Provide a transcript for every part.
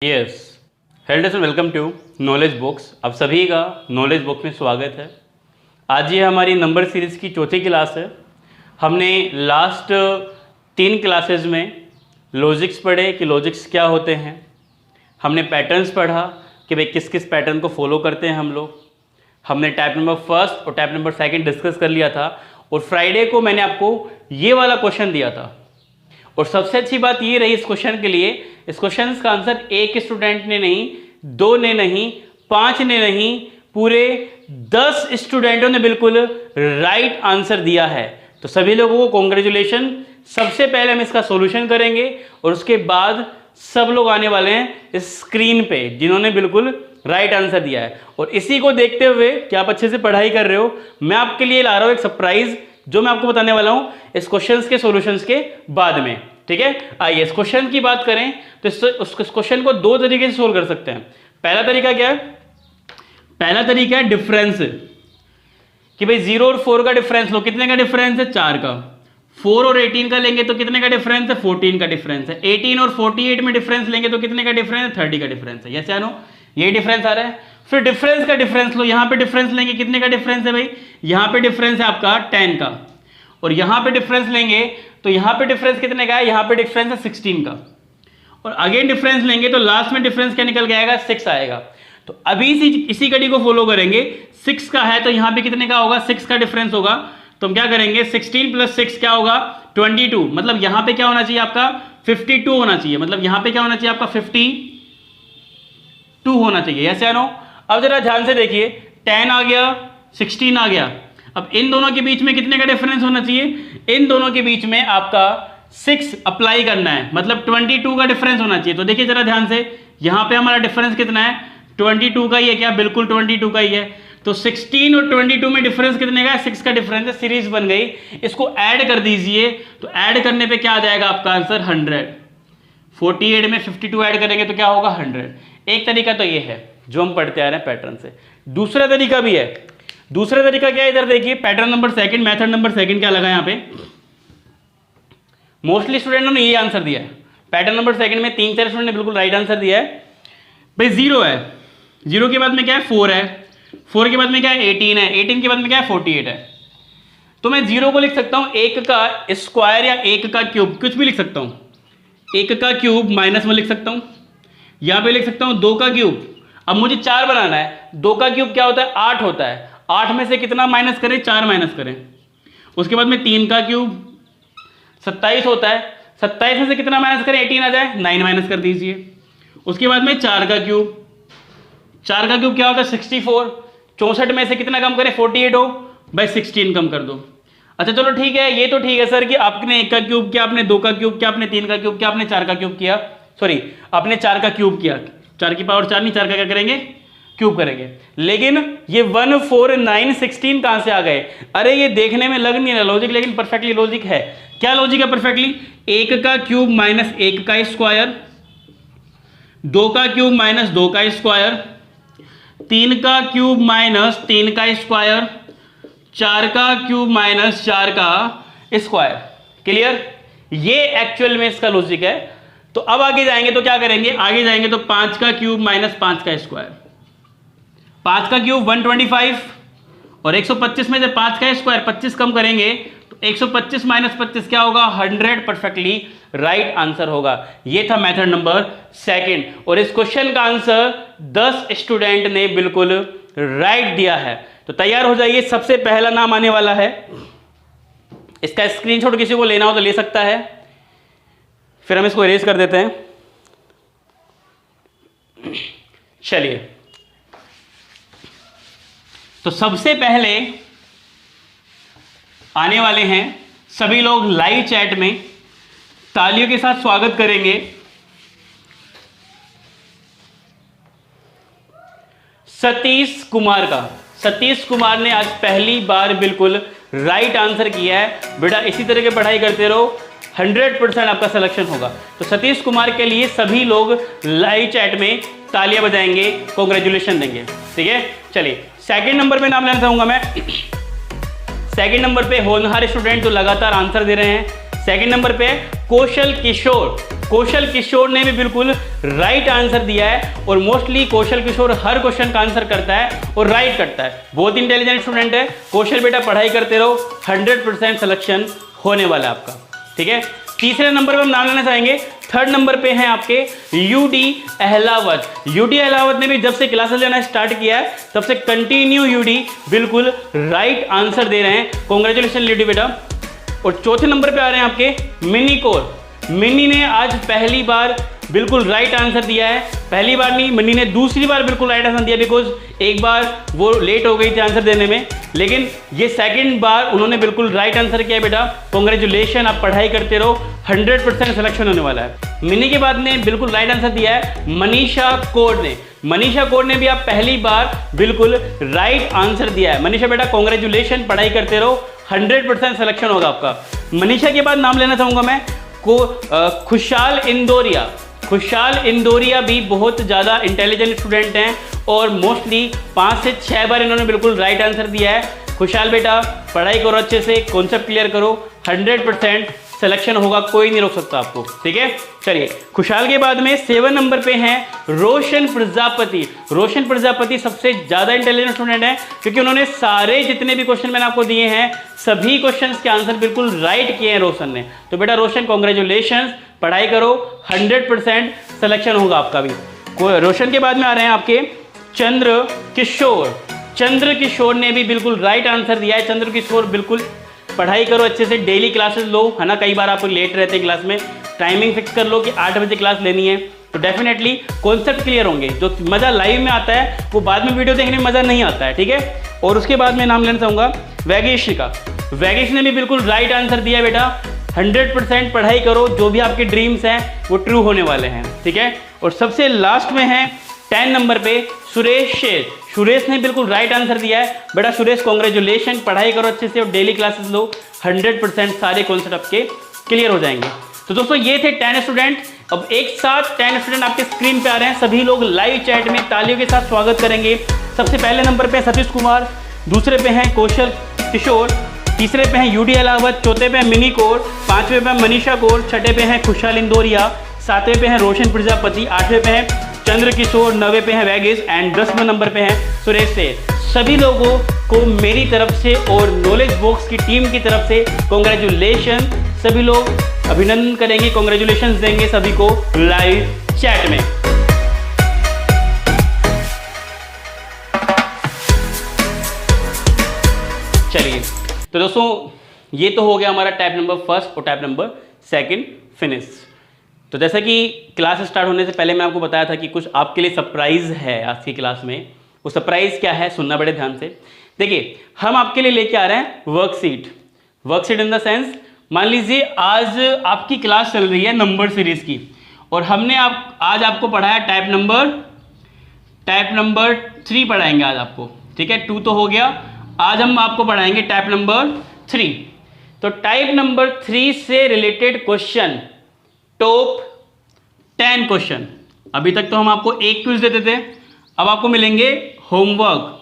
Yes, hello and welcome to knowledge books. आप सभी का नॉलेज बुक्स में स्वागत है। आज ये हमारी नंबर सीरीज़ की चौथी क्लास है। हमने लास्ट 3 क्लासेस में लॉजिक्स पढ़े कि लॉजिक्स क्या होते हैं। हमने पैटर्न्स पढ़ा कि भाई किस किस पैटर्न को फॉलो करते हैं हम लोग। हमने टाइप नंबर फर्स्ट और टाइप नंबर सेकंड डिस्कस कर लिया था और फ्राइडे को मैंने आपको ये वाला क्वेश्चन दिया था। और सबसे अच्छी बात ये रही इस क्वेश्चन के लिए, इस क्वेश्चन का आंसर एक स्टूडेंट ने नहीं, 2 ने नहीं, 5 ने नहीं, पूरे 10 स्टूडेंटों ने बिल्कुल राइट आंसर दिया है। तो सभी लोगों को कॉन्ग्रेचुलेशन। सबसे पहले हम इसका सॉल्यूशन करेंगे और उसके बाद सब लोग आने वाले हैं इस स्क्रीन पे जिन्होंने बिल्कुल राइट आंसर दिया है। और इसी को देखते हुए कि आप अच्छे से पढ़ाई कर रहे हो, मैं आपके लिए ला रहा हूं एक सरप्राइज जो मैं आपको बताने वाला हूं इस क्वेश्चंस के सॉल्यूशंस के बाद में। ठीक है, आइए इस क्वेश्चन की बात करें तो इस क्वेश्चन को 2 तरीके से सोल्व कर सकते हैं। पहला तरीका क्या है? पहला तरीका है डिफरेंस, कि भाई 0 और 4 का डिफरेंस लो। कितने का डिफरेंस है? 4 का। 4 और 18 का लेंगे तो कितने का डिफरेंस है? 14 का डिफरेंस है। 18 और 48 में डिफरेंस लेंगे तो कितने का डिफरेंस है? 30 का डिफरेंस है। यस या नो? ये डिफरेंस आ रहा है। फिर डिफरेंस का डिफरेंस लो। यहां पे डिफरेंस लेंगे, कितने का डिफरेंस है भाई? यहां पे डिफरेंस है आपका 10 का। और यहां पे डिफरेंस लेंगे तो यहां पे डिफरेंस कितने का है? यहां पे डिफरेंस है 16 का। और अगेन डिफरेंस लेंगे तो लास्ट में डिफरेंस क्या निकल के आएगा? 6 आएगा। तो अभी इसी कड़ी को फॉलो करेंगे। 6 का है तो यहां पे कितने का होगा? 6 का डिफरेंस होगा। तो हम क्या करेंगे? 16 + 6 क्या होगा? 22। मतलब यहां पे क्या होना चाहिए आपका? 52 होना चाहिए। मतलब यहां पे क्या होना चाहिए आपका? 52 होना चाहिए। यस या नो? अब जरा ध्यान से देखिए, 10 आ गया, 16 आ गया। अब इन दोनों के बीच में कितने का डिफरेंस होना चाहिए? इन दोनों के बीच में आपका 6 अप्लाई करना है, मतलब 22 का डिफरेंस होना चाहिए। तो देखिए जरा ध्यान से, यहां पे हमारा डिफरेंस कितना है? 22 का ही है क्या? बिल्कुल 22 का ही है। तो 16 और 22 में डिफरेंस कितने का है? 6 का डिफरेंस है। सीरीज बन गई। इसको ऐड कर दीजिए तो ऐड करने पे क्या आ जाएगा आपका आंसर? 100। 48 में 52 ऐड करेंगे तो क्या होगा? 100। एक तरीका तो ये है जो हम पढ़ते आ रहे हैं पैटर्न से। दूसरा तरीका भी है। दूसरा तरीका क्या है? इधर देखिए, pattern number second, method number second क्या लगा यहां पे? मोस्टली स्टूडेंटों ने ये आंसर दिया है। पैटर्न नंबर सेकंड में 3-4 स्टूडेंट ने बिल्कुल राइट आंसर दिया है। भाई 0 है, 0 के बाद में क्या है? 4 है, 4 के बाद में क्या है? 18 है, 18 के बाद में क्या है? 48 है। तो मैं 0 को लिख सकता हूं 1 का स्क्वायर या 1 का क्यूब, कुछ भी लिख सकता हूं। 1 का क्यूब -1 लिख सकता हूं। यहां पे लिख सकता हूं 2 का क्यूब। अब मुझे 4 बनाना है। 2 का क्यूब क्या होता है? 8 होता है। 8 में से कितना माइनस करें? 4 माइनस करें। उसके बाद में 3 का क्यूब 27 होता है। 27 में से कितना माइनस करें? 18 आ जाए, 9 माइनस कर दीजिए। उसके बाद में 4 का क्यूब, 4 का क्यूब क्या होता है? 64। 64 में से कितना कम करें? 48 हो भाई, 16 कम कर दो। अच्छा चलो ठीक है, ये तो ठीक है सर कि आपने 1 का क्यूब किया, आपने 2 का क्यूब किया, आपने 3 का क्यूब किया, आपने 4 का क्यूब किया। सॉरी, आपने 4 का क्यूब किया। 4 की पावर 4 नहीं, 4 का क्या करेंगे? क्यूब करेंगे। लेकिन ये 1, 4, 9, 16 कहां से आ गए? अरे ये देखने में लग नहीं रहा लॉजिक, लेकिन परफेक्टली लॉजिक है। क्या लॉजिक है परफेक्टली? 1 का क्यूब -1 का स्क्वायर, 2 का क्यूब -2 का स्क्वायर, 3 का क्यूब -3 का स्क्वायर, 4 का क्यूब -4 का स्क्वायर। क्लियर? ये एक्चुअल में इसका लॉजिक है। तो अब आगे जाएंगे तो क्या करेंगे? आगे जाएंगे तो 5 का क्यूब -5 का स्क्वायर। 5 का क्यूब 125 और 125 में से 5 का स्क्वायर 25 कम करेंगे तो 125 - 25 क्या होगा? 100। परफेक्टली राइट आंसर होगा। ये था मेथड नंबर सेकंड। और इस क्वेश्चन का आंसर 10 स्टूडेंट ने बिल्कुल राइट दिया है। तो तैयार हो जाइए, सबसे पहला नाम आने वाला है। इसका स्क्रीनशॉट किसी को लेना हो तो ले सकता है, फिर हम इसको इरेज कर देते हैं। चलिए, तो सबसे पहले आने वाले हैं सभी लोग लाइव चैट में तालियों के साथ स्वागत करेंगे सतीश कुमार का। सतीश कुमार ने आज पहली बार बिल्कुल राइट आंसर किया है। बेटा इसी तरह की पढ़ाई करते रहो, 100% आपका सिलेक्शन होगा। तो सतीश कुमार के लिए सभी लोग लाइव चैट में तालियां बजाएंगे, कांग्रेचुलेशन देंगे। ठीक है, चलिए सेकंड नंबर पे नाम लेना चाहूंगा मैं। सेकंड नंबर पे होनहार स्टूडेंट जो लगातार आंसर दे रहे हैं। सेकंड नंबर पे कौशल किशोर। कौशल किशोर ने भी बिल्कुल राइट आंसर दिया है और मोस्टली कौशल किशोर हर क्वेश्चन का आंसर करता है और राइट करता है। बहुत इंटेलिजेंट स्टूडेंट है कौशल बेटा, पढ़ाई करते रहो, 100% सिलेक्शन होने वाला है आपका। ठीक है, तीसरे नंबर पे हम नाम लेना चाहेंगे, थर्ड नंबर पे हैं आपके यूडी अहलावत। यूडी अहलावत ने भी जब से क्लासेस लेना स्टार्ट किया है तब से कंटिन्यू यूडी बिल्कुल राइट आंसर दे रहे हैं। कॉन्ग्रेचुलेशन यूडी बेटा। और चौथे नंबर पे आ रहे हैं आपके मिनी कोर। मिनी ने आज पहली बार बिल्कुल राइट आंसर दिया है, पहली बार नहीं, मिनी ने दूसरी बार बिल्कुल राइट आंसर दिया, बिकॉज एक बार वो लेट हो गई थी आंसर देने में, लेकिन ये सेकंड बार उन्होंने बिल्कुल राइट आंसर किया बेटा। कॉन्ग्रेचुलेशन, आप पढ़ाई करते रहो, 100% सिलेक्शन होने वाला है। मिनी के बाद ने बिल्कुल राइट आंसर दिया है मनीषा कोड ने। मनीषा कोड ने भी आप पहली बार बिल्कुल राइट आंसर दिया है। मनीषा बेटा कॉन्ग्रेचुलेशन, पढ़ाई करते रहो, 100% सिलेक्शन होगा आपका। मनीषा के बाद नाम लेना चाहूंगा मैं खुशहाल इंदौरिया। खुशहाल इंदौरिया भी बहुत ज़्यादा इंटेलिजेंट स्टूडेंट हैं और मोस्टली 5 से 6 बार इन्होंने बिल्कुल राइट आंसर दिया है। खुशहाल बेटा पढ़ाई करो अच्छे से, कॉन्सेप्ट क्लियर करो, 100% सिलेक्शन होगा, कोई नहीं रोक सकता आपको। ठीक है, चलिए खुशहाल के बाद में 7 नंबर पे हैं रोशन प्रजापति। रोशन प्रजापति सबसे ज़्यादा इंटेलिजेंट स्टूडेंट हैं क्योंकि उन्होंने सारे जितने भी क्वेश्चन मैंने आपको दिए हैं सभी क्वेश्चंस के आंसर बिल्कुल राइट किए हैं रोशन ने। तो बेटा रोशन कॉन्ग्रेचुलेशन, पढ़ाई करो, 100% सिलेक्शन होगा आपका भी। रोशन के बाद में आ रहे हैं आपके चंद्र किशोर। चंद्र किशोर ने भी बिल्कुल राइट आंसर दिया है। चंद्र किशोर बिल्कुल पढ़ाई करो अच्छे से, डेली क्लासेस लो, है ना, कई बार आप लेट रहते हैं क्लास में, टाइमिंग फिक्स कर लो कि 8 बजे क्लास लेनी है, तो डेफिनेटली कॉन्सेप्ट क्लियर होंगे। जो मज़ा लाइव में आता है वो बाद में वीडियो देखने में मज़ा नहीं आता है। ठीक है, और उसके बाद मैं नाम लेना चाहूँगा वैगेश का। वैगेश ने भी बिल्कुल राइट आंसर दिया बेटा, 100% पढ़ाई करो, जो भी आपके ड्रीम्स हैं वो ट्रू होने वाले हैं। ठीक है, और सबसे लास्ट में है 10 नंबर पे सुरेश शेर। सुरेश ने बिल्कुल राइट आंसर दिया है बेटा। सुरेश कॉन्ग्रेचुलेशन, पढ़ाई करो अच्छे से और डेली क्लासेस लो, 100% सारे कॉन्सेप्ट आपके क्लियर हो जाएंगे। तो दोस्तों ये थे 10 स्टूडेंट। अब एक साथ 10 स्टूडेंट आपके स्क्रीन पे आ रहे हैं, सभी लोग लाइव चैट में तालियों के साथ स्वागत करेंगे। सबसे पहले नंबर पे सतीश कुमार, दूसरे पे हैं कौशल किशोर, तीसरे पे हैं यूडी अहलावत, चौथे पे हैं मिनी कोर, पांचवें पे हैं मनीषा कोर, छठे पे हैं खुशहाल इंदौरिया, सातवें पे हैं रोशन प्रजापति, आठवें पे हैं चंद्र किशोर, 9वें पे हैं वैगेश एंड 10वें नंबर पे हैं सुरेश से। सभी लोगों को मेरी तरफ से और नॉलेज बॉक्स की टीम की तरफ से कॉन्ग्रेचुलेशन। सभी लोग अभिनंदन करेंगे, कॉन्ग्रेचुलेशन देंगे सभी को लाइव चैट में। चलिए तो दोस्तों ये तो हो गया हमारा टाइप नंबर फर्स्ट और टाइप नंबर सेकंड फिनिश। तो जैसा कि क्लास स्टार्ट होने से पहले मैं आपको बताया था कि कुछ आपके लिए सरप्राइज है आज की क्लास में। वो सरप्राइज क्या है सुनना बड़े ध्यान से। देखिए हम आपके लिए लेके आ रहे हैं worksheet. Worksheet in the sense, मान लीजिए आज आपकी क्लास चल रही है नंबर सीरीज की और हमने आज आपको पढ़ाया टाइप नंबर 3 पढ़ाएंगे आज आपको। ठीक है, 2 तो हो गया, आज हम आपको पढ़ाएंगे टाइप नंबर 3। तो टाइप नंबर 3 से रिलेटेड क्वेश्चन, टॉप 10 क्वेश्चन। अभी तक तो हम आपको एक क्विज देते थे, अब आपको मिलेंगे होमवर्क।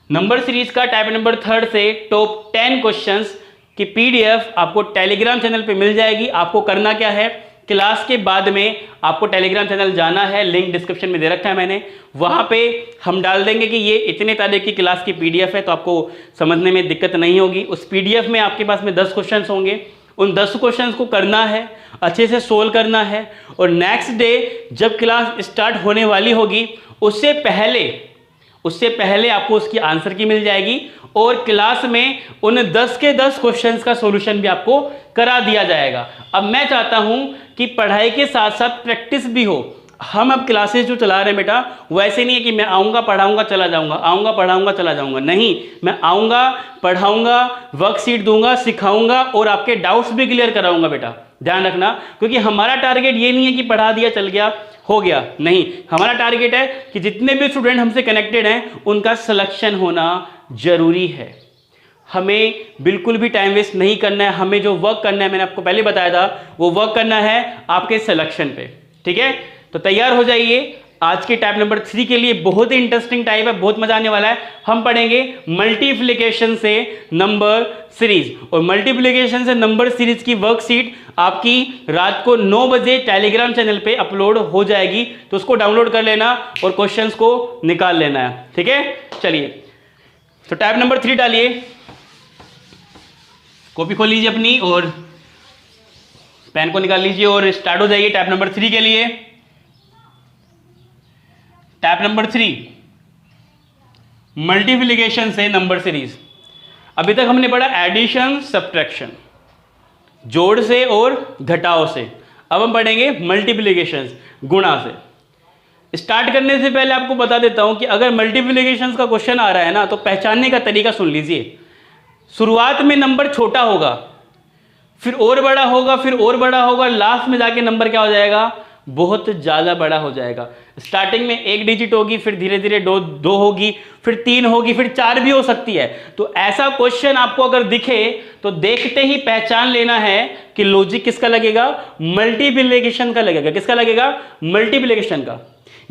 नंबर सीरीज का टाइप नंबर 3 से टॉप 10 क्वेश्चंस की पीडीएफ आपको टेलीग्राम चैनल पे मिल जाएगी। आपको करना क्या है, क्लास के बाद में आपको टेलीग्राम चैनल जाना है, लिंक डिस्क्रिप्शन में दे रखा है मैंने, वहाँ पे हम डाल देंगे कि ये इतने तारीख की क्लास की पीडीएफ है, तो आपको समझने में दिक्कत नहीं होगी। उस पीडीएफ में आपके पास में 10 क्वेश्चंस होंगे, उन 10 क्वेश्चंस को करना है, अच्छे से सोल्व करना है और नेक्स्ट डे जब क्लास स्टार्ट होने वाली होगी उससे पहले आपको उसकी आंसर की मिल जाएगी और क्लास में उन 10 के 10 क्वेश्चंस का सॉल्यूशन भी आपको करा दिया जाएगा। अब मैं चाहता हूं कि पढ़ाई के साथ साथ प्रैक्टिस भी हो। हम अब क्लासेस जो चला रहे हैं बेटा वैसे नहीं है कि मैं आऊँगा पढ़ाऊँगा चला जाऊँगा, आऊँगा पढ़ाऊँगा चला जाऊँगा, नहीं, मैं आऊँगा पढ़ाऊँगा, वर्कशीट दूंगा, सिखाऊँगा और आपके डाउट्स भी क्लियर कराऊँगा बेटा, ध्यान रखना। क्योंकि हमारा टारगेट ये नहीं है कि पढ़ा दिया चल गया हो गया, नहीं, हमारा टारगेट है कि जितने भी स्टूडेंट हमसे कनेक्टेड हैं उनका सिलेक्शन होना जरूरी है। हमें बिल्कुल भी टाइम वेस्ट नहीं करना है, हमें जो वर्क करना है मैंने आपको पहले बताया था वो वर्क करना है आपके सिलेक्शन पे। ठीक है, तो तैयार हो जाइए, आज के टाइप नंबर 3 के लिए बहुत ही इंटरेस्टिंग टाइप है, बहुत मजा आने वाला है। हम पढ़ेंगे मल्टीप्लिकेशन से नंबर सीरीज, और मल्टीप्लिकेशन से नंबर सीरीज की वर्कशीट आपकी रात को 9 बजे टेलीग्राम चैनल पे अपलोड हो जाएगी, तो उसको डाउनलोड कर लेना और क्वेश्चंस को निकाल लेना है, ठीक है। चलिए, तो टाइप नंबर 3 डालिए, कॉपी खोल लीजिए अपनी और पेन को निकाल लीजिए और स्टार्ट हो जाइए टाइप नंबर 3 के लिए। टाइप नंबर 3 मल्टीप्लिकेशन से नंबर सीरीज। अभी तक हमने पढ़ा एडिशन, सब्ट्रैक्शन, जोड़ से और घटाव से। अब हम पढ़ेंगे मल्टीप्लिकेशन, गुणा से। स्टार्ट करने से पहले आपको बता देता हूं कि अगर मल्टीप्लिकेशन का क्वेश्चन आ रहा है ना, तो पहचानने का तरीका सुन लीजिए। शुरुआत में नंबर छोटा होगा, फिर और बड़ा होगा, फिर और बड़ा होगा, लास्ट में जाके नंबर क्या हो जाएगा, बहुत ज़्यादा बड़ा हो जाएगा। स्टार्टिंग में 1 डिजिट होगी, फिर धीरे धीरे 2 होगी, फिर 3 होगी, फिर 4 भी हो सकती है। तो ऐसा क्वेश्चन आपको अगर दिखे तो देखते ही पहचान लेना है कि लॉजिक किसका लगेगा, मल्टीप्लिकेशन का लगेगा। किसका लगेगा, मल्टीप्लिकेशन का।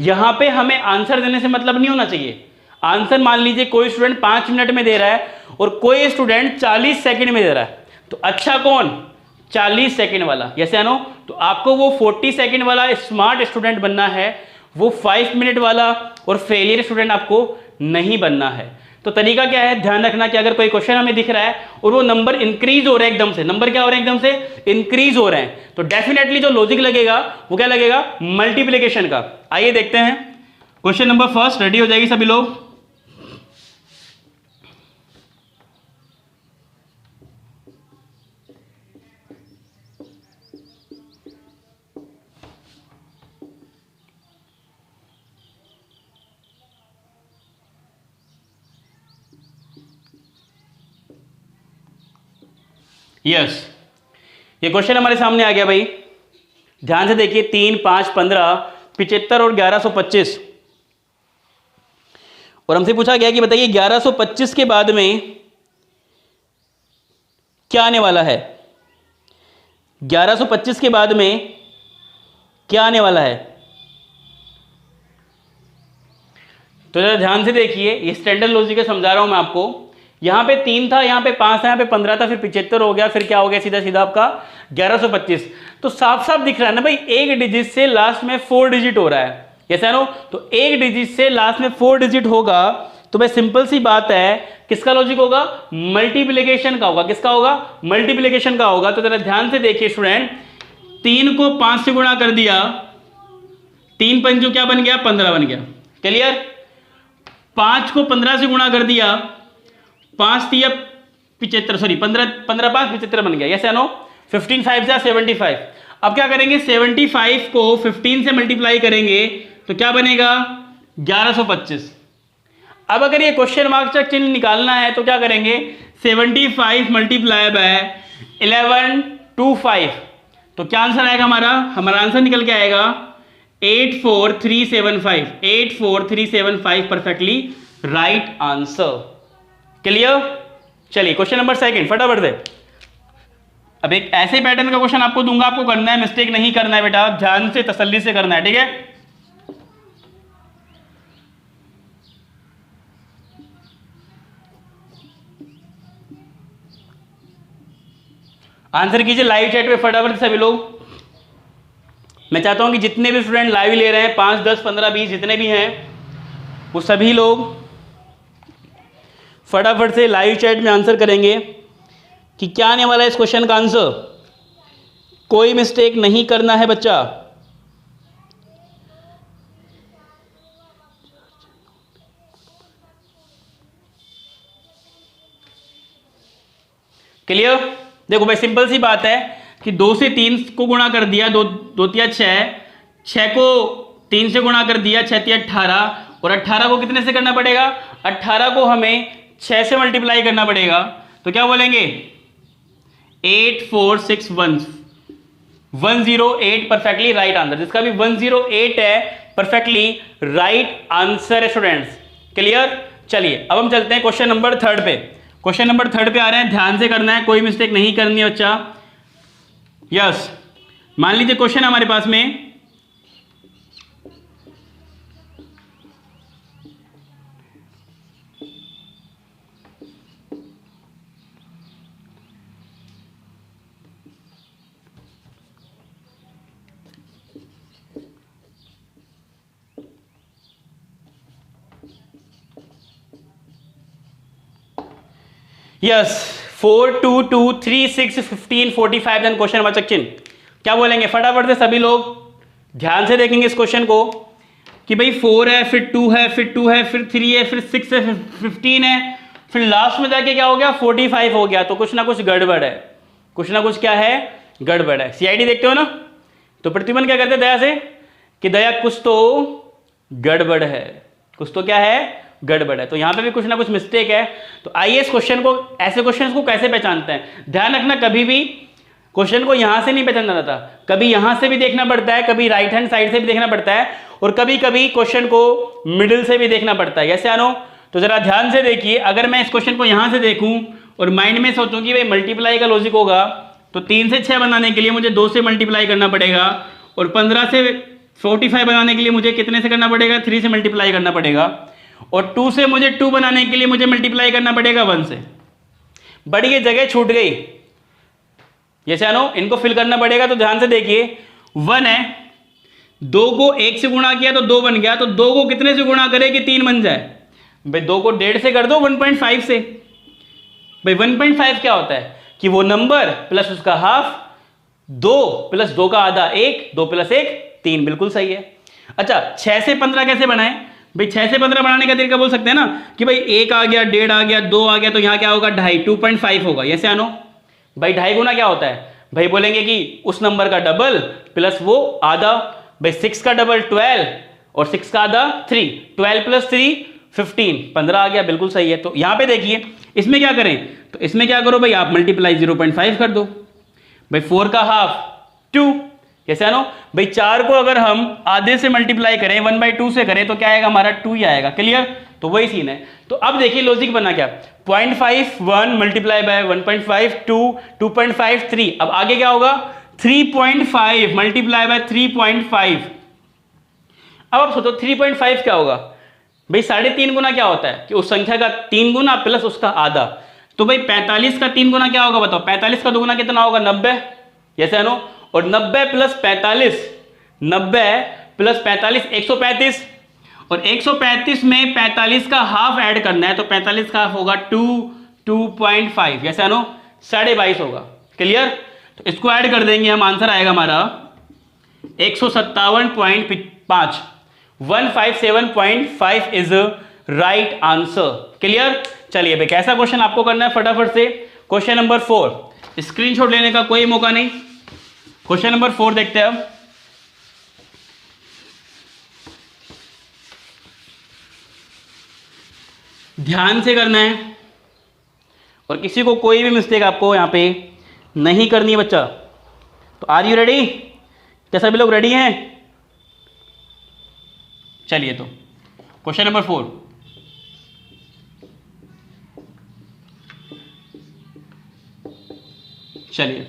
यहां पे हमें आंसर देने से मतलब नहीं होना चाहिए। आंसर मान लीजिए कोई स्टूडेंट 5 मिनट में दे रहा है और कोई स्टूडेंट 40 सेकंड में दे रहा है, तो अच्छा कौन, 40 सेकंड वाला। यस या नो। तो आपको वो 40 सेकंड वाला स्मार्ट स्टूडेंट बनना है, वो 5 मिनट वाला और फेलियर स्टूडेंट आपको नहीं बनना है। तो तरीका क्या है, ध्यान रखना कि अगर कोई क्वेश्चन हमें दिख रहा है और वो नंबर इंक्रीज हो रहा है एकदम से, नंबर क्या हो रहे हैं, एकदम से इंक्रीज हो रहे हैं, तो डेफिनेटली जो लॉजिक लगेगा वो क्या लगेगा, मल्टीप्लिकेशन का। आइए देखते हैं क्वेश्चन नंबर फर्स्ट। रेडी हो जाएगी सभी लोग। यस, ये क्वेश्चन हमारे सामने आ गया भाई, ध्यान से देखिए। 3, 5, 15, 75 और 1125। और हमसे पूछा गया कि बताइए 1125 के बाद में क्या आने वाला है। 1125 के बाद में क्या आने वाला है, तो जरा ध्यान से देखिए। ये स्टैंडर्ड लॉजिक समझा रहा हूं मैं आपको। यहां पे 3 था, यहां पे 5 था, यहां पे 15 था, फिर 75 हो गया, फिर क्या हो गया, सीधा सीधा आपका 1125। तो साफ साफ दिख रहा है ना भाई, एक डिजिट से लास्ट में 4 डिजिट हो रहा है। कैसा नो, तो एक डिजिट से लास्ट में 4 डिजिट होगा, तो भाई सिंपल सी बात है, किसका लॉजिक होगा, मल्टीप्लिकेशन का होगा। किसका होगा, मल्टीप्लिकेशन का होगा। तो जरा ध्यान से देखिए स्टूडेंट, 3 को 5 से गुणा कर दिया, 3 पंचों क्या बन गया, 15 बन गया। क्लियर। 5 को 15 से गुणा कर दिया, 5 तिया 75, सॉरी 15 5 75 बन गया। यस या नो। 15 5 जा 75। अब क्या करेंगे, 75 को 15 से मल्टीप्लाई करेंगे तो क्या बनेगा, 1125। अब अगर ये क्वेश्चन मार्क का चिन्ह निकालना है तो क्या करेंगे, 75 मल्टीप्लाई बाय 1125। तो क्या आंसर आएगा हमारा, आंसर निकल के आएगा 84375। 84375 परफेक्टली राइट आंसर। क्लियर। चलिए क्वेश्चन नंबर सेकंड फटाफट से। अब एक ऐसे पैटर्न का क्वेश्चन आपको दूंगा, आपको करना है, मिस्टेक नहीं करना है बेटा, ध्यान से तसल्ली से करना है, ठीक है। आंसर कीजिए लाइव चैट पे फटाफट सभी लोग। मैं चाहता हूं कि जितने भी स्टूडेंट लाइव ले रहे हैं, 5, 10, 15, 20 जितने भी हैं, वो सभी लोग फटाफट से लाइव चैट में आंसर करेंगे कि क्या आने वाला है इस क्वेश्चन का आंसर। कोई मिस्टेक नहीं करना है बच्चा। क्लियर। देखो भाई सिंपल सी बात है कि 2 से 3 को गुणा कर दिया, 2 तिया 6, 6 को 3 से गुणा कर दिया, 6 तिया 18, और 18 को कितने से करना पड़ेगा, 18 को हमें 6 से मल्टीप्लाई करना पड़ेगा। तो क्या बोलेंगे, 8461 108 परफेक्टली राइट आंसर। जिसका भी 108 है परफेक्टली राइट आंसर है स्टूडेंट्स। क्लियर। चलिए अब हम चलते हैं क्वेश्चन नंबर 3 पे। क्वेश्चन नंबर 3 पे आ रहे हैं, ध्यान से करना है, कोई मिस्टेक नहीं करनी है बच्चा। यस, मान लीजिए क्वेश्चन हमारे पास में yes 4 2 2 3 6 15 45 then question number section. क्या बोलेंगे फटाफट से सभी लोग ध्यान से देखेंगे इस क्वेश्चन को कि भाई 4 है, फिर 2 है, फिर 2 है, फिर 3 है, फिर 6 है, फिर 15 है, फिर लास्ट में जाके क्या हो गया 45 हो गया। तो कुछ ना कुछ गड़बड़ है, कुछ ना कुछ क्या है गड़बड़ है। सीआईडी देखते हो ना, तो प्रतिबंध क्या करते दया से कि दया कुछ तो गड़बड़ है, कुछ तो क्या है गड़बड़ है। तो यहां पे भी कुछ ना कुछ मिस्टेक है। तो आइए इस क्वेश्चन को, ऐसे क्वेश्चन को कैसे पहचानते हैं। ध्यान रखना कभी भी क्वेश्चन को यहां से नहीं पहचाना जाता, कभी यहां से भी देखना पड़ता है, कभी राइट हैंड साइड से भी देखना पड़ता है, और कभी कभी क्वेश्चन को मिडिल से भी देखना पड़ता है। ऐसे आनो, तो जरा ध्यान से देखिए, अगर मैं इस क्वेश्चन को यहां से देखूं और माइंड में सोचूं कि भाई मल्टीप्लाई का लॉजिक होगा, तो 3 से 6 बनाने के लिए मुझे 2 से मल्टीप्लाई करना पड़ेगा, और 15 से 45 बनाने के लिए मुझे कितने से करना पड़ेगा 3 से मल्टीप्लाई करना पड़ेगा, और 2 से मुझे 2 बनाने के लिए मुझे मल्टीप्लाई करना पड़ेगा 1 से। बड़ी ये जगह छूट गई, जैसे आनो इनको फिल करना पड़ेगा। तो ध्यान से देखिए 1 है, 2 को 1 से गुणा किया तो 2 बन गया, तो 2 को कितने से गुणा करे कि 3 बन जाए। भाई 2 को 1.5 से कर दो 1.5 से। भाई 1.5 क्या होता है कि वो नंबर प्लस उसका हाफ, 2 प्लस 2 का आधा 1, 2 प्लस 1 3, बिल्कुल सही है। अच्छा 6 से 15 कैसे बनाए। भाई 6 से 15 बनाने का तरीका बोल सकते हैं ना कि भाई 1 आ गया, 1.5 आ गया, 2 आ गया, तो यहां क्या होगा 2.5, 2.5 होगा। ऐसे आनो भाई 2.5 गुना क्या होता है, भाई बोलेंगे कि उस नंबर का डबल प्लस वो आधा। भाई 6 का डबल 12 और 6 का आधा 3, 12 प्लस 3 15, 15 आ गया, बिल्कुल सही है। तो यहां पे देखिए इसमें क्या करें, तो इसमें क्या करो भाई आप मल्टीप्लाई 0.5 कर दो। भाई 4 का हाफ 2, कैसे आनो भाई 4 को अगर हम आधे से मल्टीप्लाई करें 1/2 से करें तो क्या आएगा हमारा 2 ही आएगा। क्लियर, तो वही सीन है। तो अब देखिए लॉजिक बना क्या, 0.5 1 मल्टीप्लाई बाय 1.5 2, 2.5 3, अब आगे क्या होगा 3.5 मल्टीप्लाई बाय 3.5। अब आप सोचो 3.5 क्या होगा। भाई 3.5 गुना क्या होता है कि उस संख्या का 3 गुना प्लस उसका आधा। तो भाई 45 का 3 गुना क्या होगा बताओ, 45 का 2 गुना कितना होगा 90, जैसे है नो, और 90 प्लस 45, 90 प्लस 45 135, और 135 में 45 का हाफ ऐड करना है, तो 45 का हाफ होगा 2.5, जैसे है नो 22.5 होगा। क्लियर, तो इसको ऐड कर देंगे हम, आंसर आएगा हमारा 157.5, 157.5 इज राइट आंसर। क्लियर, चलिए भाई कैसा क्वेश्चन आपको करना है फटाफट से। क्वेश्चन नंबर 4, स्क्रीनशॉट लेने का कोई मौका नहीं। क्वेश्चन नंबर 4 देखते हैं अब। ध्यान से करना है और किसी को कोई भी मिस्टेक आपको यहां पे नहीं करनी है बच्चा। तो आर यू रेडी, क्या सभी लोग रेडी हैं। चलिए तो क्वेश्चन नंबर 4, चलिए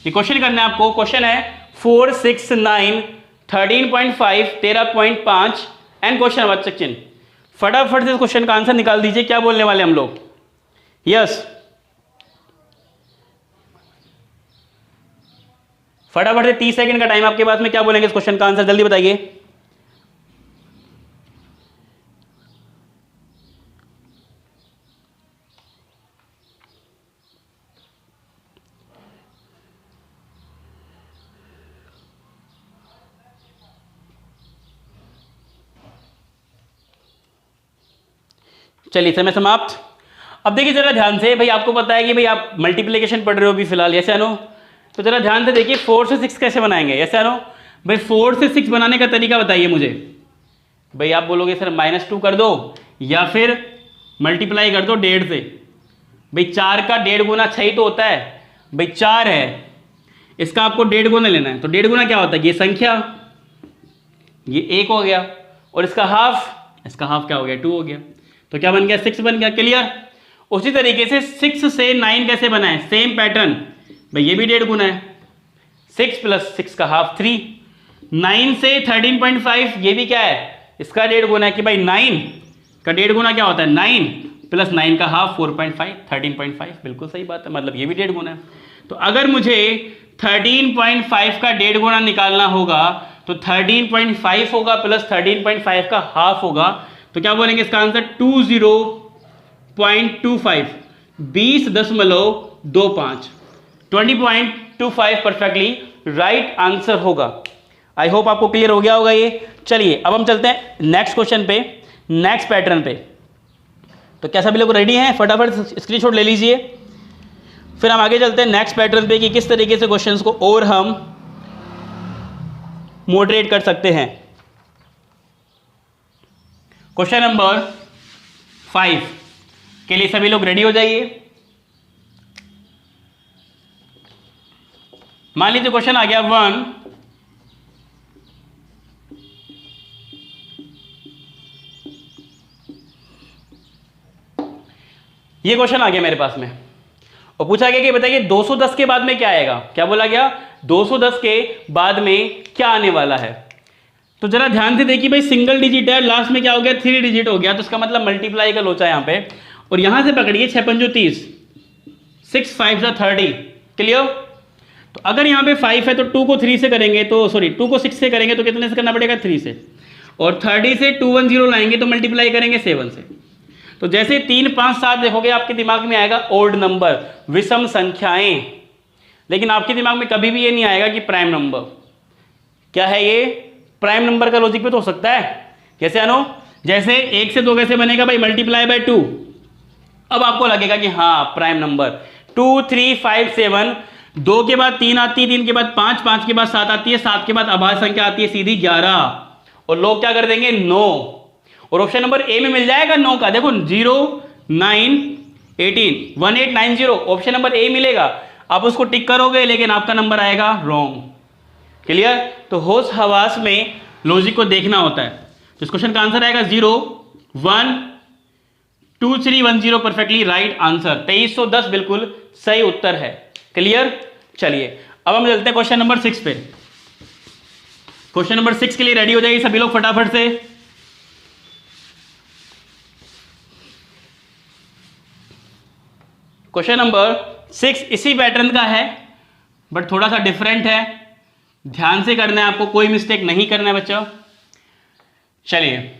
ये क्वेश्चन करना है आपको। क्वेश्चन है 4 6 9 13.5 13.5 एंड क्वेश्चन नंबर सेक्शन। फटाफट से इस क्वेश्चन का आंसर निकाल दीजिए, क्या बोलने वाले हम लोग। यस फटाफट से 30 सेकंड का टाइम आपके पास में, क्या बोलेंगे इस क्वेश्चन का आंसर, जल्दी बताइए। चलिए समय समाप्त। अब देखिए जरा ध्यान से, भाई आपको पता है कि भाई आप मल्टीप्लिकेशन पढ़ रहे हो अभी फिलहाल, ऐसे आनो, तो जरा ध्यान से देखिए 4 से 6 कैसे बनाएंगे। ऐसे आनो भाई 4 से 6 बनाने का तरीका बताइए मुझे। भाई आप बोलोगे सर -2 कर दो या फिर मल्टीप्लाई कर दो 1.5 से। भाई 4 का 1.5 गुना 6 ही तो होता है। भाई 4 है, इसका आपको 1.5 गुना लेना है, तो 1.5 गुना क्या होता है, ये संख्या, ये 1 हो गया, और इसका हाफ, इसका हाफ क्या हो गया 2 हो गया, तो क्या बन गया 6 बन गया। क्लियर, उसी तरीके से 6 से 9 कैसे बनाए, सेम पैटर्न। भाई ये भी 1.5 गुना है, 6 प्लस 6 का हाफ 3, 9 से 13.5 ये भी क्या है, इसका 1.5 गुना है कि भाई 9 का 1.5 गुना क्या होता है 9 प्लस 9 का हाफ 4.5, 13.5, बिल्कुल सही बात है, मतलब ये भी 1.5 गुना है। तो अगर मुझे 13.5 का 1.5 गुना निकालना होगा तो 13.5 होगा प्लस 13.5 का हाफ होगा, तो क्या बोलेंगे इसका आंसर 20.25, 20.25 20.25 परफेक्टली राइट आंसर होगा। आई होप आपको क्लियर हो गया होगा ये। चलिए अब हम चलते हैं नेक्स्ट क्वेश्चन पे, नेक्स्ट पैटर्न पे। तो क्या सभी लोग रेडी हैं? फटाफट स्क्रीनशॉट ले लीजिए, फिर हम आगे चलते हैं नेक्स्ट पैटर्न पे कि किस तरीके से क्वेश्चंस को और हम मॉडरेट कर सकते हैं। क्वेश्चन नंबर 5 के लिए सभी लोग रेडी हो जाइए। मान लीजिए क्वेश्चन आ गया 1, ये क्वेश्चन आ गया मेरे पास में और पूछा गया कि बताइए 210 के बाद में क्या आएगा। क्या बोला गया? 210 के बाद में क्या आने वाला है। तो जरा ध्यान से देखिए भाई, सिंगल डिजिट है, लास्ट में क्या हो गया? 3 डिजिट हो गया, तो इसका मतलब मल्टीप्लाई का लोचा यहां पे, और यहां से पकड़िए 6 पंजो 30, 6 5 30। क्लियर? तो अगर यहां पे 5 है तो 2 को 3 से करेंगे तो सॉरी 2 को 6 से करेंगे तो कितने से करना पड़ेगा? 3 से, और 30 से 210 लाएंगे तो मल्टीप्लाई करेंगे 7 से। तो जैसे 3 5 7 देखोगे आपके दिमाग में आएगा ओड नंबर, विषम संख्याएं, लेकिन आपके दिमाग में कभी भी ये नहीं आएगा कि प्राइम नंबर। क्या है ये? प्राइम नंबर का लॉजिक पे तो हो सकता है। कैसे अनु? जैसे 1 से 2 कैसे बनेगा भाई? Multiply by 2। अब आपको लगेगा कि हाँ प्राइम नंबर। 2 3 5 7, 2 के बाद 3 आती है, 3 के बाद 5, 5 के बाद 7 आती है, 7 के बाद अभाज्य संख्या आती है सीधी 11, और लोग क्या कर देंगे? 9। और ऑप्शन नंबर ए में मिल जाएगा 9 का। देखो 0 9 18 1890 ऑप्शन नंबर ए मिलेगा। आप उसको टिक करोगे लेकिन आपका नंबर आएगा रॉन्ग। क्लियर? तो होश हवास में लॉजिक को देखना होता है। तो इस क्वेश्चन का आंसर आएगा 0 1 2 3 1 0 परफेक्टली राइट आंसर। 2310 बिल्कुल सही उत्तर है। क्लियर? चलिए अब हम चलते हैं क्वेश्चन नंबर 6 पे। क्वेश्चन नंबर 6 के लिए रेडी हो जाइए सभी लोग फटाफट से। क्वेश्चन नंबर 6 इसी पैटर्न का है बट थोड़ा सा डिफरेंट है। ध्यान से करना है आपको, कोई मिस्टेक नहीं करना है बच्चों। चलिए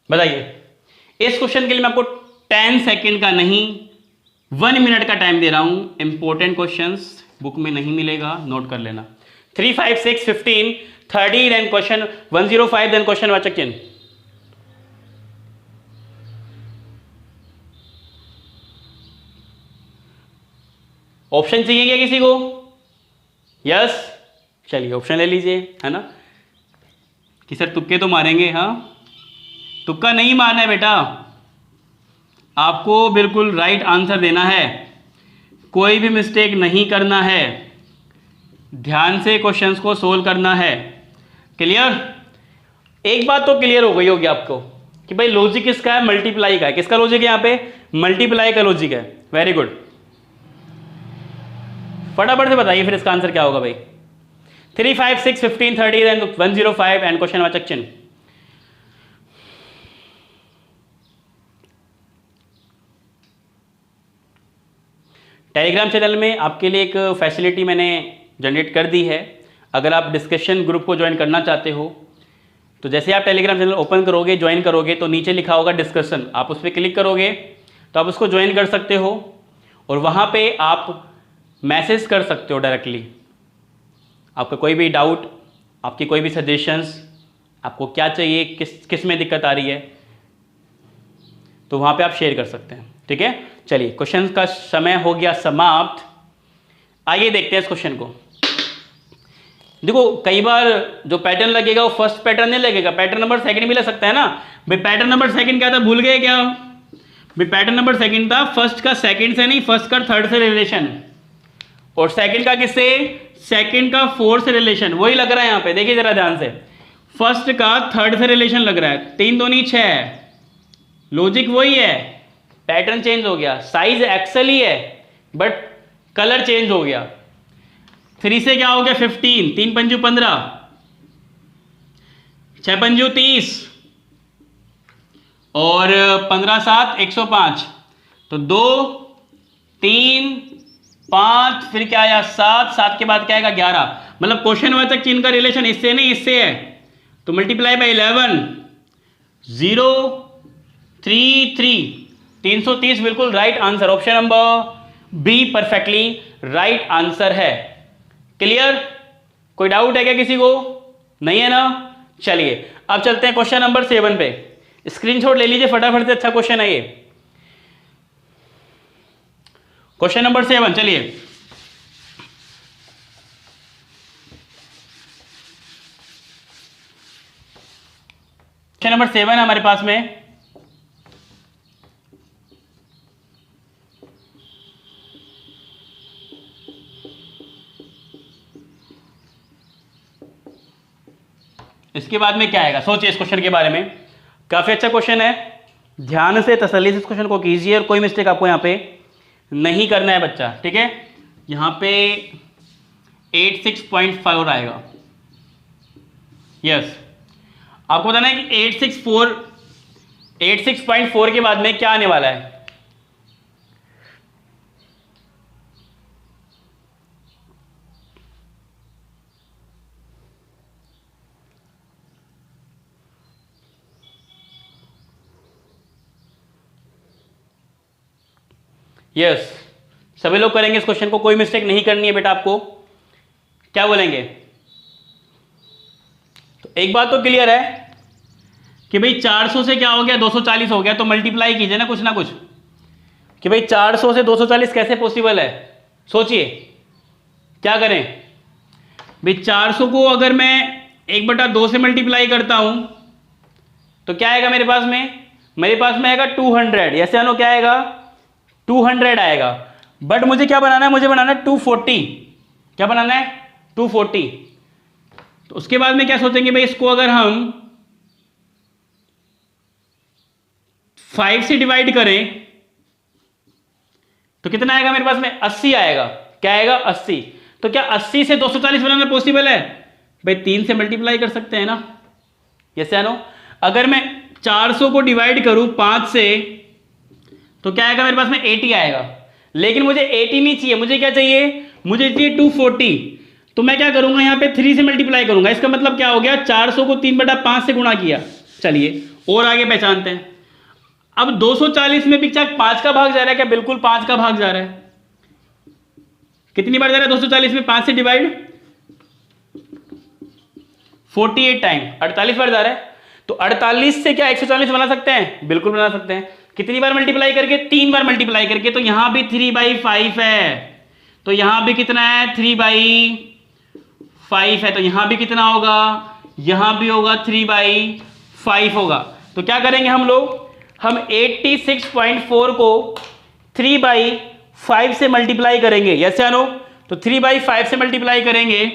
बताइए, इस क्वेश्चन के लिए मैं आपको 10 सेकेंड का नहीं 1 मिनट का टाइम दे रहा हूं। इंपॉर्टेंट क्वेश्चंस बुक में नहीं मिलेगा, नोट कर लेना। 3 5 6 15 30 देन क्वेश्चन 105 देन क्वेश्चन वाचक चिन्ह। ऑप्शन चाहिए क्या किसी को? यस, चलिए ऑप्शन ले लीजिए, है ना कि सर तुक्के तो मारेंगे। हाँ, तुक्का नहीं मारना है बेटा, आपको बिल्कुल राइट आंसर देना है, कोई भी मिस्टेक नहीं करना है, ध्यान से क्वेश्चंस को सोल्व करना है। क्लियर? एक बात तो क्लियर हो गई होगी आपको कि भाई लॉजिक किसका है? मल्टीप्लाई का है। किसका लॉजिक है यहाँ पे? मल्टीप्लाई का लॉजिक है। वेरी गुड, फटाफट से बताइए फिर इसका आंसर क्या होगा भाई। 3 5 6 15 30 एंड 105 एंड क्वेश्चन वाचक चिन्ह। टेलीग्राम चैनल में आपके लिए एक फैसिलिटी मैंने जनरेट कर दी है। अगर आप डिस्कशन ग्रुप को ज्वाइन करना चाहते हो तो जैसे आप टेलीग्राम चैनल ओपन करोगे, ज्वाइन करोगे तो नीचे लिखा होगा डिस्कशन, आप उस पर क्लिक करोगे तो आप उसको ज्वाइन कर सकते हो और वहाँ पे आप मैसेज कर सकते हो डायरेक्टली। आपका कोई भी डाउट, आपकी कोई भी सजेशंस, आपको क्या चाहिए, किस में दिक्कत आ रही है, तो वहाँ पे आप शेयर कर सकते हैं। ठीक है, चलिए क्वेश्चन का समय हो गया समाप्त। आइए देखते हैं इस क्वेश्चन को। देखो कई बार जो पैटर्न लगेगा वो फर्स्ट पैटर्न नहीं लगेगा, पैटर्न नंबर सेकंड भी लग सकता है ना भाई। पैटर्न नंबर सेकंड क्या था, भूल गए क्या भाई? पैटर्न नंबर सेकंड था फर्स्ट का सेकंड से नहीं, फर्स्ट का थर्ड से रिलेशन, और सेकंड का किससे? सेकंड का फोर्थ से रिलेशन। वही लग रहा है यहाँ पे, देखिए जरा ध्यान से, फर्स्ट का थर्ड से रिलेशन लग रहा है। 3 दूनी 6, लॉजिक वही है, पैटर्न चेंज हो गया, साइज एक्सेल ही है बट कलर चेंज हो गया। 3 से क्या हो गया? 15, 3 पंजू 15, 6 पंजू 30, और 15 7 105, तो 2 3 5, फिर क्या आया 7, 7 के बाद क्या आएगा 11। मतलब क्वेश्चन वाचक चिन्ह का रिलेशन इससे नहीं इससे है, तो मल्टीप्लाई बाय 11, 0 3 3, 330 बिल्कुल right answer. Option number be perfectly right answer है। क्लियर? कोई डाउट है क्या किसी को? नहीं है ना? चलिए अब चलते हैं क्वेश्चन नंबर 7 पे। स्क्रीनशॉट ले लीजिए फटाफट से, अच्छा क्वेश्चन है ये। क्वेश्चन नंबर 7, चलिए क्वेश्चन नंबर 7 है हमारे पास में। इसके बाद में क्या आएगा, सोचिए इस क्वेश्चन के बारे में। काफी अच्छा क्वेश्चन है, ध्यान से तसल्ली से इस क्वेश्चन को कीजिए और कोई मिस्टेक आपको यहाँ पे नहीं करना है बच्चा, ठीक है। यहाँ पे 86.5 आएगा। यस, आपको बताना है कि 86.4 के बाद में क्या आने वाला है। यस, सभी लोग करेंगे इस क्वेश्चन को, कोई मिस्टेक नहीं करनी है बेटा आपको। क्या बोलेंगे? तो एक बात तो क्लियर है कि भाई 400 से क्या हो गया 240 हो गया, तो मल्टीप्लाई कीजिए ना कुछ कि भाई 400 से 240 कैसे पॉसिबल है। सोचिए क्या करें भाई, 400 को अगर मैं 1/2 से मल्टीप्लाई करता हूं तो क्या आएगा मेरे पास में आएगा 200। ऐसे आनो क्या आएगा 200 आएगा। बट मुझे क्या बनाना है, मुझे बनाना है 240। क्या बनाना है 240। तो उसके बाद में क्या सोचेंगे भाई, इसको अगर हम 5 से डिवाइड करें तो कितना आएगा मेरे पास में 80 आएगा। क्या आएगा 80। तो क्या 80 से 240 बनाना पॉसिबल है भाई? 3 से मल्टीप्लाई कर सकते हैं ना, यस या नो। अगर मैं 400 को डिवाइड करूं 5 से तो क्या आएगा मेरे पास में 80 आएगा। लेकिन मुझे 80 नहीं चाहिए, मुझे क्या चाहिए, मुझे चाहिए 240। तो मैं क्या करूंगा यहाँ पे 3 से मल्टीप्लाई करूंगा। इसका मतलब क्या हो गया, 400 को 3/5 से गुणा किया। चलिए और आगे पहचानते हैं। अब 240 में भी क्या 5 का भाग जा रहा है? क्या बिल्कुल 5 का भाग जा रहा है। कितनी बार जा रहा है 240 में 5 से डिवाइड? 48 टाइम, 48 बार जा रहा है। तो 48 से क्या 140 बना सकते हैं? बिल्कुल बना सकते हैं। कितनी बार मल्टीप्लाई करके? 3 बार मल्टीप्लाई करके। तो यहां भी 3/5 है, तो यहां भी कितना है 3/5 है। तो यहां भी कितना होगा, यहां भी होगा 3/5 होगा। तो क्या करेंगे हम लोग, हम 86.4 को 3/5 से मल्टीप्लाई करेंगे। यस या नो? तो 3/5 से मल्टीप्लाई करेंगे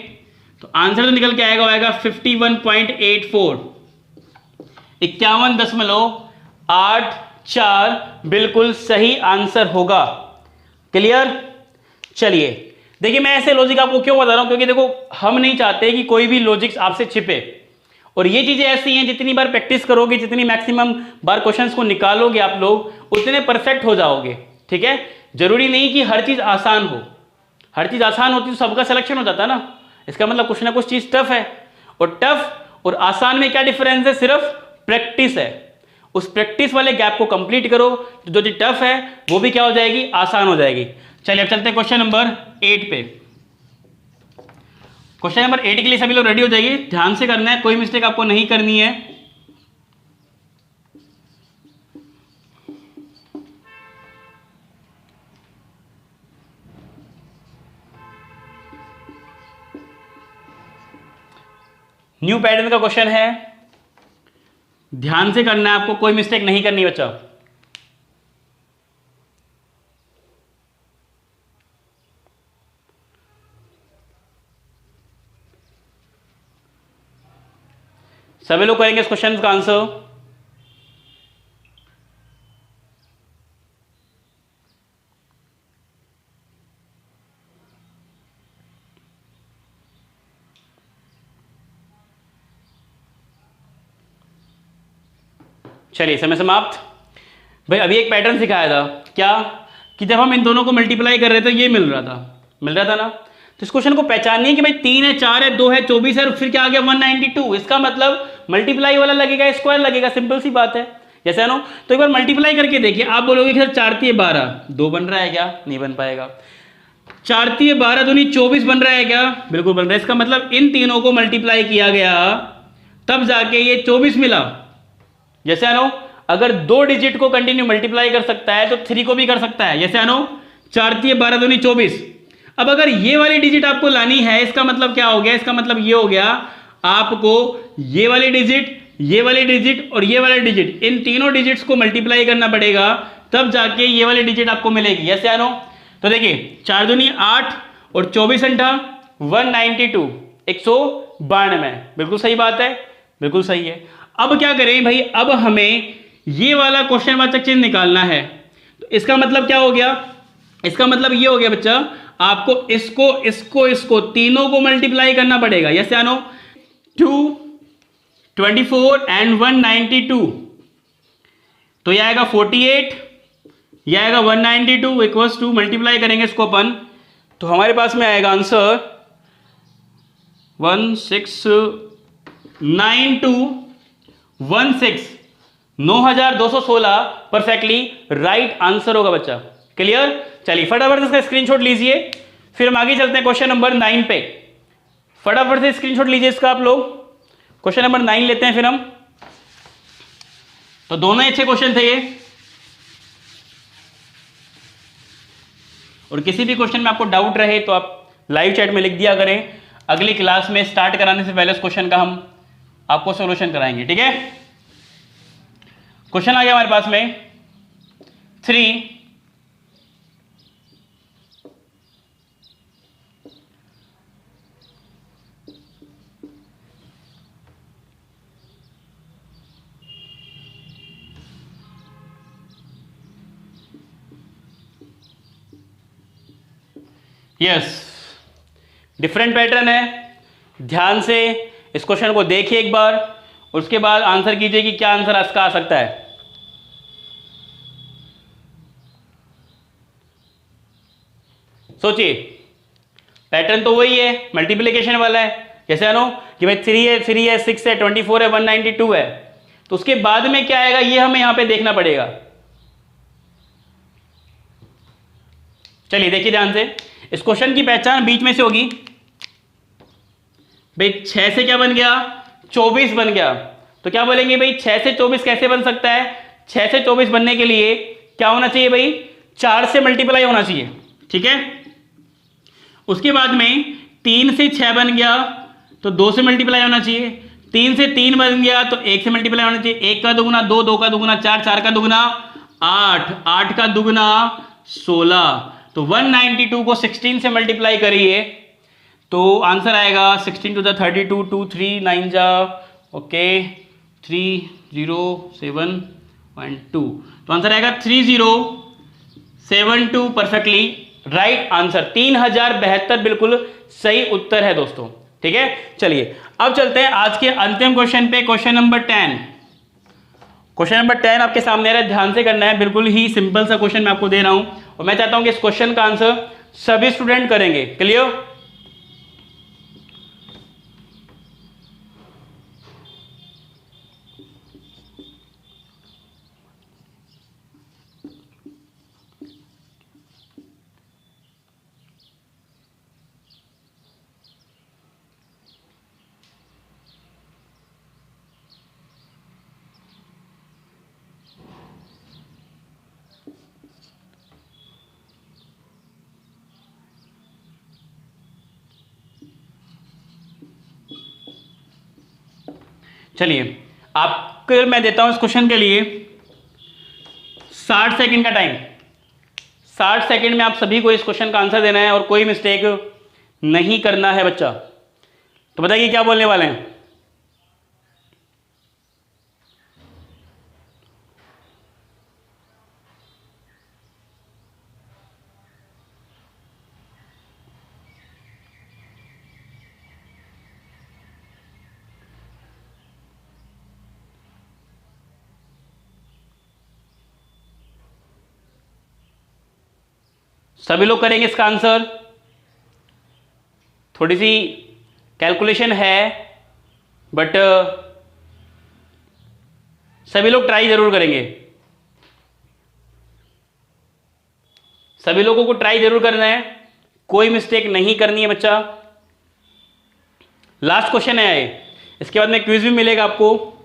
तो आंसर तो निकल के आएगा 51.84, 51.84 बिल्कुल सही आंसर होगा। क्लियर? चलिए देखिए, मैं ऐसे लॉजिक आपको क्यों बता रहा हूं, क्योंकि देखो हम नहीं चाहते कि कोई भी लॉजिक आपसे छिपे। और ये चीजें ऐसी हैं, जितनी बार प्रैक्टिस करोगे, जितनी मैक्सिमम बार क्वेश्चंस को निकालोगे आप लोग, उतने परफेक्ट हो जाओगे। ठीक है? जरूरी नहीं कि हर चीज आसान हो। हर चीज आसान होती तो सबका सिलेक्शन हो जाता ना। इसका मतलब कुछ ना कुछ चीज टफ है, और टफ और आसान में क्या डिफरेंस है, सिर्फ प्रैक्टिस है। उस प्रैक्टिस वाले गैप को कंप्लीट करो, तो जो टफ है वो भी क्या हो जाएगी, आसान हो जाएगी। चलिए अब चलते हैं क्वेश्चन नंबर 8 पे। क्वेश्चन नंबर 8 के लिए सभी लोग रेडी हो जाइए, ध्यान से करना है, कोई मिस्टेक आपको नहीं करनी है। न्यू पैटर्न का क्वेश्चन है, ध्यान से करना है आपको, कोई मिस्टेक नहीं करनी बच्चा। सभी लोग करेंगे इस क्वेश्चन का आंसर। चलिए समय समाप्त। भाई अभी एक पैटर्न सिखाया था क्या, कि जब हम इन दोनों को मल्टीप्लाई कर रहे थे ये मिल रहा था ना। तो इस क्वेश्चन को पहचानिए कि भाई 3 है, 4 है, 2 है, 24 है, और फिर क्या आ गया 192। इसका मतलब मल्टीप्लाई वाला लगेगा, स्क्वायर लगेगा, सिंपल सी बात है। जैसे ना, तो एक बार मल्टीप्लाई करके देखिए। आप बोलोगे कि सर 4 3 12, 2 बन रहा है क्या? नहीं बन पाएगा। 4 3 12 दूनी 24 बन रहा है क्या? बिल्कुल बन रहा है। इसका मतलब इन तीनों को मल्टीप्लाई किया गया तब जाके ये 24 मिला। जैसे आनो, अगर 2 डिजिट को कंटिन्यू मल्टीप्लाई कर सकता है तो 3 को भी कर सकता है। जैसे आनो, 4 3 12 दूनी 24। अब अगर ये वाली डिजिट आपको लानी है, इसका मतलब क्या हो गया? इसका मतलब ये हो गया आपको ये वाली डिजिट, ये वाली डिजिट और ये वाली डिजिट, इन तीनों डिजिट्स को मल्टीप्लाई करना पड़ेगा, तब जाके ये वाली डिजिट आपको मिलेगी। जैसे आनो, तो देखिए 4 दूनी 8 और 24 अंठा 192, 192। बिल्कुल सही बात है, बिल्कुल सही है। अब क्या करें भाई, अब हमें ये वाला क्वेश्चन वाचक चिन्ह निकालना है। तो इसका मतलब क्या हो गया? इसका मतलब ये हो गया बच्चा, आपको इसको इसको इसको तीनों को मल्टीप्लाई करना पड़ेगा। जैसे आनो, 2 24 एंड 192, तो यह आएगा 48, यह आएगा 192 इक्वल्स टू, मल्टीप्लाई करेंगे इसको अपन, तो हमारे पास में आएगा आंसर 169216, 9216 परफेक्टली राइट आंसर होगा बच्चा। क्लियर? चलिए फटाफट इसका स्क्रीनशॉट लीजिए, फिर हम आगे चलते हैं क्वेश्चन नंबर 9 पे। फटाफट से स्क्रीनशॉट लीजिए इसका आप लोग। क्वेश्चन नंबर 9 लेते हैं फिर हम। तो दोनों ही अच्छे क्वेश्चन थे ये, और किसी भी क्वेश्चन में आपको डाउट रहे तो आप लाइव चैट में लिख दिया करें। अगली क्लास में स्टार्ट कराने से पहले उस क्वेश्चन का हम आपको सॉल्यूशन कराएंगे, ठीक है? क्वेश्चन आ गया हमारे पास में 3, यस, डिफरेंट पैटर्न है। ध्यान से इस क्वेश्चन को देखिए एक बार, उसके बाद आंसर कीजिए कि क्या आंसर इसका आ सकता है। सोचिए, पैटर्न तो वही है, मल्टीप्लिकेशन वाला है। जैसे आनो कि भाई 3 है, 3 है, 6 है, 24 है, 192 है, तो उसके बाद में क्या आएगा ये हमें यहां पे देखना पड़ेगा। चलिए देखिए ध्यान से, इस क्वेश्चन की पहचान बीच में से होगी। भाई 6 से क्या बन गया? 24 बन गया। तो क्या बोलेंगे भाई 6 से 24 कैसे बन सकता है? 6 से 24 बनने के लिए क्या होना चाहिए भाई? 4 से मल्टीप्लाई होना चाहिए, ठीक है? उसके बाद में 3 से 6 बन गया तो 2 से मल्टीप्लाई होना चाहिए। 3 से 3 बन गया तो 1 से मल्टीप्लाई होना चाहिए। 1 का दुगुना 2, 2 का दुगुना 4, 4 का दुगुना 8, 8 का दुगुना 16। तो 192 को 16 से मल्टीप्लाई करिए तो आंसर आएगा 16 टू द 32, 2 3 9 जा, ओके, 3072। तो आंसर आएगा 3072, परफेक्टली राइट आंसर। 3072 बिल्कुल सही उत्तर है दोस्तों, ठीक है? चलिए अब चलते हैं आज के अंतिम क्वेश्चन पे, क्वेश्चन नंबर 10। क्वेश्चन नंबर 10 आपके सामने आ रहा है, ध्यान से करना है। बिल्कुल ही सिंपल सा क्वेश्चन मैं आपको दे रहा हूं और मैं चाहता हूं कि इस क्वेश्चन का आंसर सभी स्टूडेंट करेंगे। क्लियर? चलिए आपको मैं देता हूं इस क्वेश्चन के लिए 60 सेकंड का टाइम। 60 सेकंड में आप सभी को इस क्वेश्चन का आंसर देना है और कोई मिस्टेक नहीं करना है बच्चा। तो बताइए क्या बोलने वाले हैं? सभी लोग करेंगे इसका आंसर? थोड़ी सी कैलकुलेशन है, बट सभी लोग ट्राई जरूर करेंगे। सभी लोगों को ट्राई जरूर करना है, कोई मिस्टेक नहीं करनी है बच्चा। लास्ट क्वेश्चन है ये, इसके बाद में क्विज भी मिलेगा आपको।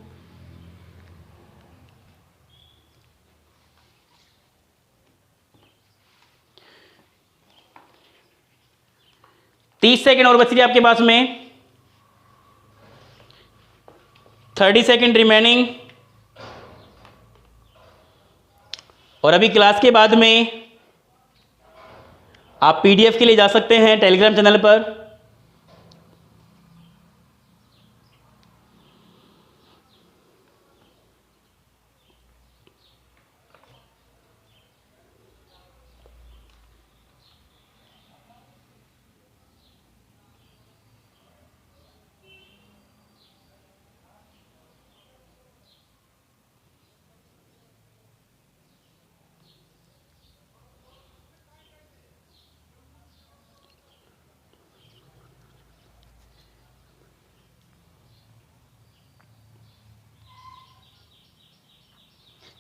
तीस सेकेंड और बच रही है आपके पास में, 30 सेकेंड रिमेनिंग। और अभी क्लास के बाद में आप पीडीएफ के लिए जा सकते हैं टेलीग्राम चैनल पर।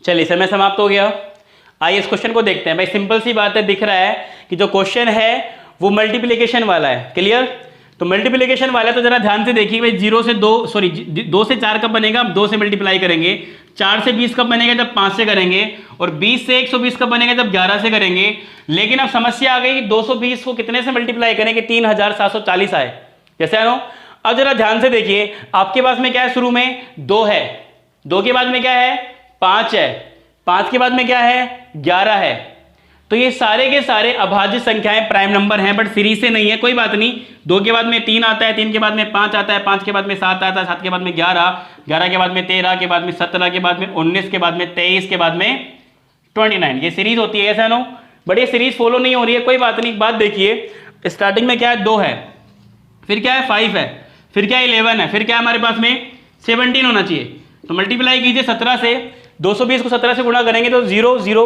चलिए, समय समाप्त हो गया। आइए इस क्वेश्चन को देखते हैं। भाई सिंपल सी बात है, दिख रहा है कि जो क्वेश्चन है वो मल्टीप्लिकेशन वाला है। क्लियर? तो मल्टीप्लिकेशन वाला है तो जरा ध्यान से देखिए भाई, 0 से 2 सॉरी 2 से 4 कब बनेगा? 2 से मल्टीप्लाई करेंगे। 4 से 20 कब बनेगा? जब 5 से करेंगे। और 20 से 120 कब बनेगा? जब 11 से करेंगे। लेकिन अब समस्या आ गई, 220 को कितने से मल्टीप्लाई करेंगे? 3740 आए। जैसे आनो, अब जरा ध्यान से देखिए, आपके पास में क्या है? शुरू में 2 है, 2 के बाद में क्या है? 5 है, 5 के बाद में क्या है? 11 है। तो ये सारे के सारे अभाज्य संख्याएं प्राइम नंबर हैं, बट सीरीज से नहीं है। कोई बात नहीं, 2 के बाद में 3 आता है, 3 के बाद में 5 आता है, 5 के बाद में 7 आता है, 7 के बाद में 11, 11 के बाद में 13, के बाद में 17, के बाद में 19, के बाद में 23, के बाद में 29। ये सीरीज होती है, ऐसा नो। बट ये सीरीज फॉलो नहीं हो रही है, कोई बात नहीं। बात देखिए, स्टार्टिंग में क्या है? 2 है, फिर क्या है? 5 है, फिर क्या है? 11 है, फिर क्या है हमारे पास में? 17 होना चाहिए। तो मल्टीप्लाई कीजिए 17 से, 220 को 17 से गुणा करेंगे तो 0 0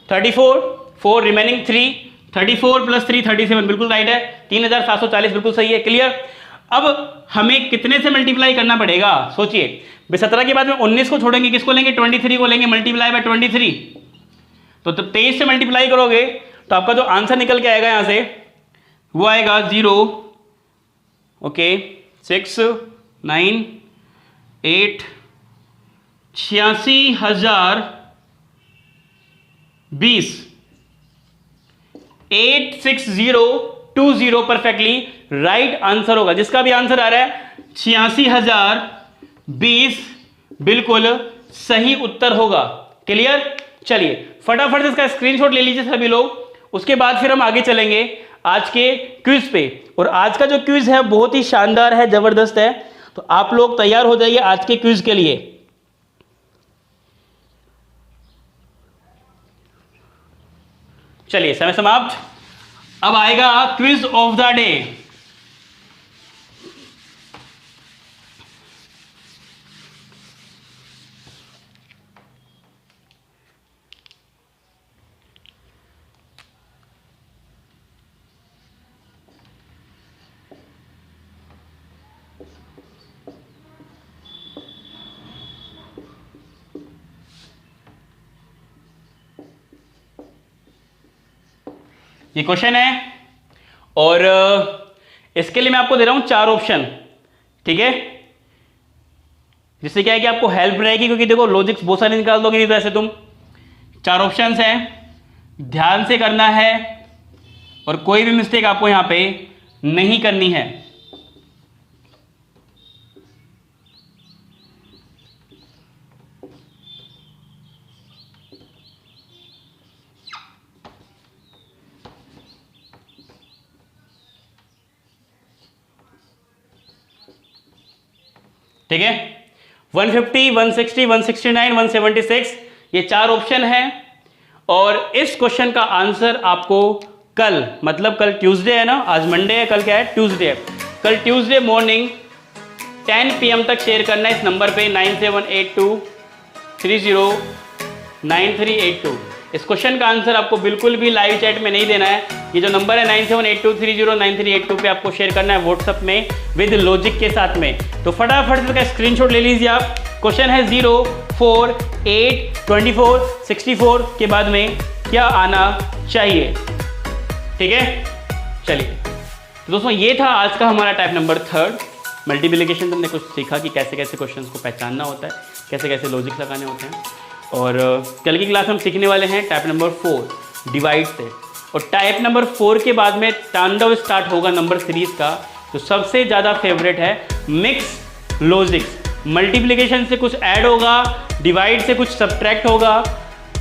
34, 4 रिमेनिंग 3, 34 प्लस 3 37, बिल्कुल राइट है। 3740 बिल्कुल सही है। क्लियर? अब हमें कितने से मल्टीप्लाई करना पड़ेगा? सोचिए, 17 के बाद में 19 को छोड़ेंगे, किसको लेंगे? 23 को लेंगे। मल्टीप्लाई बाय 23, तो 23 से मल्टीप्लाई करोगे तो आपका जो आंसर निकल के आएगा यहां से वो आएगा 0, ओके, 6 9 8 86,020, 86020 परफेक्टली राइट आंसर होगा। जिसका भी आंसर आ रहा है 86,020 बिल्कुल सही उत्तर होगा। क्लियर? चलिए फटाफट से इसका स्क्रीनशॉट ले लीजिए सभी लोग, उसके बाद फिर हम आगे चलेंगे आज के क्विज पे। और आज का जो क्विज है बहुत ही शानदार है, जबरदस्त है। तो आप लोग तैयार हो जाइए आज के क्विज के लिए। चलिए समय समाप्त। अब आएगा क्विज ऑफ द डे। ये क्वेश्चन है और इसके लिए मैं आपको दे रहा हूं 4 ऑप्शन, ठीक है, जिससे क्या है कि आपको हेल्प रहेगी, क्योंकि देखो लॉजिक्स बहुत सारे निकाल दोगे नहीं तो ऐसे तुम। 4 ऑप्शंस हैं, ध्यान से करना है और कोई भी मिस्टेक आपको यहां पे नहीं करनी है। ठीक है, 150, 160, 169, 176 ये 4 ऑप्शन हैं। और इस क्वेश्चन का आंसर आपको कल, मतलब कल ट्यूसडे है ना, आज मंडे है, कल क्या है? ट्यूसडे है। कल ट्यूसडे मॉर्निंग 10 PM तक शेयर करना है इस नंबर पे 9782309382। इस क्वेश्चन का आंसर आपको बिल्कुल भी लाइव चैट में नहीं देना है। ये जो नंबर है 9782309382 पे आपको शेयर करना है व्हाट्सएप में विद लॉजिक के साथ में। तो फटाफट इसका स्क्रीनशॉट ले लीजिए आप। क्वेश्चन है 0, 4, 8, 24, 64 के बाद में क्या आना चाहिए, ठीक है। चलिए तो दोस्तों ये था आज का हमारा टाइप नंबर 3 मल्टीप्लिकेशन। तुमने कुछ सीखा कि कैसे कैसे क्वेश्चंस को पहचानना होता है, कैसे कैसे लॉजिक लगाने होते हैं। और कल की क्लास हम सीखने वाले हैं टाइप नंबर 4 डिवाइड से। और टाइप नंबर 4 के बाद में तांडव स्टार्ट होगा नंबर सीरीज का, जो सबसे ज़्यादा फेवरेट है मिक्स लॉजिक्स। मल्टीप्लिकेशन से कुछ ऐड होगा, डिवाइड से कुछ सब्ट्रैक्ट होगा,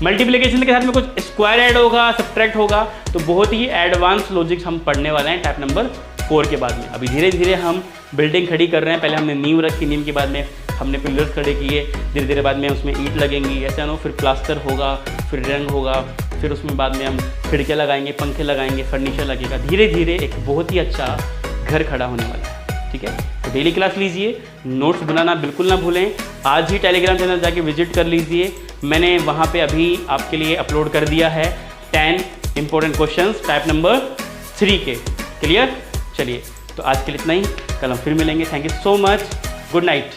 मल्टीप्लिकेशन के साथ में कुछ स्क्वायर ऐड होगा, सब्ट्रैक्ट होगा। तो बहुत ही एडवांस लॉजिक्स हम पढ़ने वाले हैं टाइप नंबर 4 के बाद में। अभी धीरे धीरे हम बिल्डिंग खड़ी कर रहे हैं। पहले हमने नींव रखी, नींव के बाद में हमने पिलर्स खड़े किए, धीरे धीरे बाद में उसमें ईंट लगेंगी, ऐसा ना, फिर प्लास्टर होगा, फिर रंग होगा, फिर उसमें बाद में हम खिड़कियाँ लगाएंगे, पंखे लगाएंगे, फर्नीचर लगेगा। धीरे धीरे एक बहुत ही अच्छा घर खड़ा होने वाला है, ठीक है। तो डेली क्लास लीजिए, नोट्स बनाना बिल्कुल ना भूलें। आज ही टेलीग्राम चैनल जाके विजिट कर लीजिए, मैंने वहाँ पे अभी आपके लिए अपलोड कर दिया है 10 इंपॉर्टेंट क्वेश्चंस टाइप नंबर 3 के। क्लियर? चलिए तो आज के लिए इतना ही, कल हम फिर मिलेंगे। Thank you so much, good night.